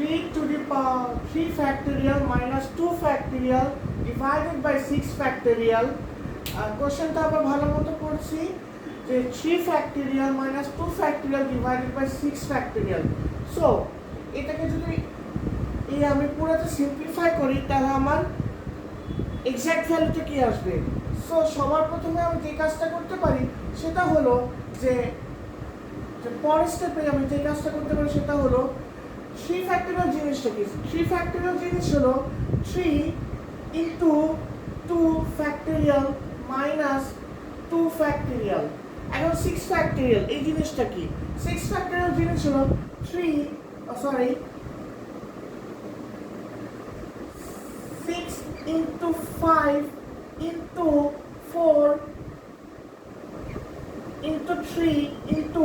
3 to the power 3 factorial minus 2 factorial divided by 6 factorial. কোশ্চেনটা আবার ভালো মতো পড়ছি যে 3 factorial minus 2 factorial divided by 6 factorial. So এটাকে যদি আমি পুরোটা সিম্পলিফাই করি তাহলে আমার এক্সাক্ট ভ্যালুটা কি আসবে। সো সবার প্রথমে আমি যে কাজটা করতে পারি সেটা হলো যে পরের স্টেপে আমি যে কাজটা করতে পারি সেটা হলো 3 ফ্যাক্টরিয়াল জিনিসটা কি। 3 ফ্যাক্টরিয়াল জিনিস হলো 3 ইন্টু 2 ফ্যাক্টরিয়াল মাইনাস 2 ফ্যাক্টরিয়াল। এখন 6 ফ্যাক্টরিয়াল এই জিনিসটা কি। 6 ফ্যাক্টরিয়াল জিনিস হলো 6 into 5 into 4 into 3 into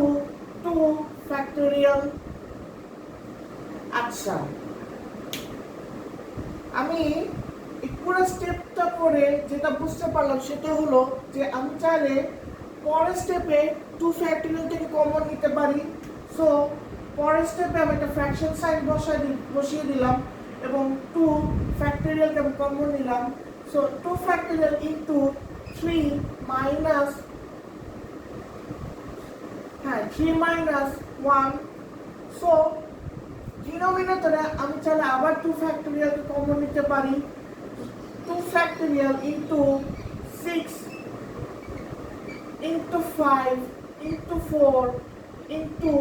2 factorial. আচ্ছা, আমি এই পুরো স্টেপটা পরে যেটা বুঝতে পারলাম সেটা হলো যে আমি চাইলে পরের স্টেপে 2 ফ্যাক্টরিয়াল থেকে কমন নিতে পারি। সো পরের স্টেপে আমি একটা ফ্র্যাকশন সাইন বসিয়ে দিলাম এবং 2 ফ্যাক্টরিয়ালকে আমি কমন নিলাম। So 2 factorial into 3 minus 1। So ডিনোমিনেটরে আমি চাইলে আবার 2 ফ্যাক্টরিয়ালকে কমন নিতে পারি। 2 factorial into 6 into 5 into 4 into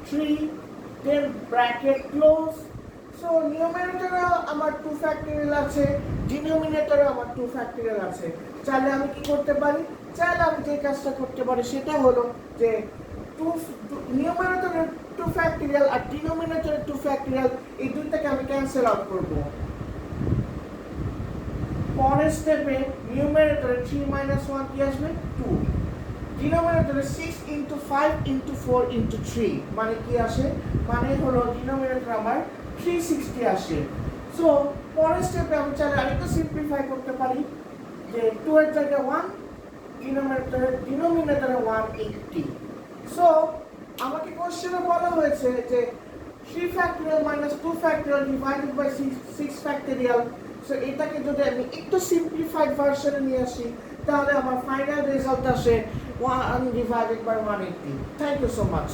3 then bracket close. So নিউমারেটরে আমার 2 ফ্যাক্টরিয়াল আছে, ডিনোমিনেটরে আমার 2 ফ্যাক্টরিয়াল আছে। চাইলে আমি কি করতে পারি, চাইলে আমি যে কাজটা করতে পারি সেটা হলো যে নিউমারেটরে 2 ফ্যাক্টরিয়াল আর ডিনোমিনেটরে 2 ফ্যাক্টরিয়াল এই দুইটাকে আমি ক্যান্সেল আউট করব। পরের স্টেপে নিউমারেটরে 3 minus 1 কি আসবে 2, ডিনোমিনেটরে 6 into 5 into 4 into 3 মানে কি আসে, মানে হলো ডিনোমিনেটর আমার 360 আসে। সো পরের স্টেপে আমি চাইলে আরেকটু সিম্পলিফাই করতে পারি যে 2 এর জায়গায় 1, ডিনোমিনেটরে 180। সো আমাকে কোশ্চেনে বলা হয়েছে যে 3 factorial minus 2 factorial divided by 6 factorial. So এটাকে যদি আমি একটু সিম্পলিফাইড ভার্সনে নিয়ে আসি তাহলে আমার ফাইনাল রেজাল্ট আসে 1 divided by 180. Thank you so much.